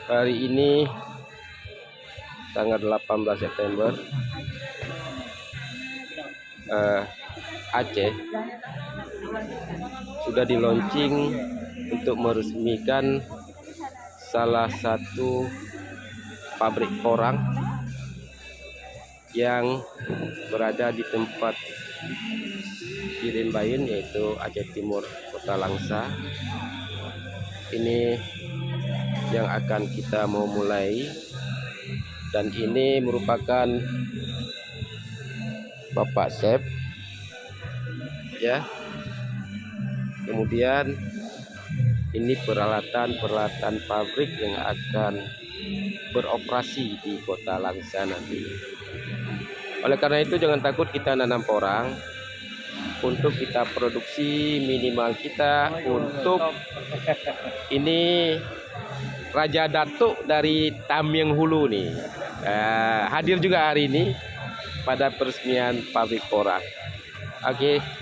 Hari ini tanggal 18 September Aceh sudah di launching untuk meresmikan salah satu pabrik porang yang berada di tempat Irin Bayun, yaitu Aceh Timur, Kota Langsa. Ini yang akan kita mau mulai, dan ini merupakan Bapak Chef ya. Kemudian ini peralatan pabrik yang akan beroperasi di Kota Langsa nanti. Oleh karena itu jangan takut kita nanam porang, untuk kita produksi minimal kita untuk ini Raja Datuk dari Tamiang Hulu nih hadir juga hari ini pada peresmian pabrik porang. Oke.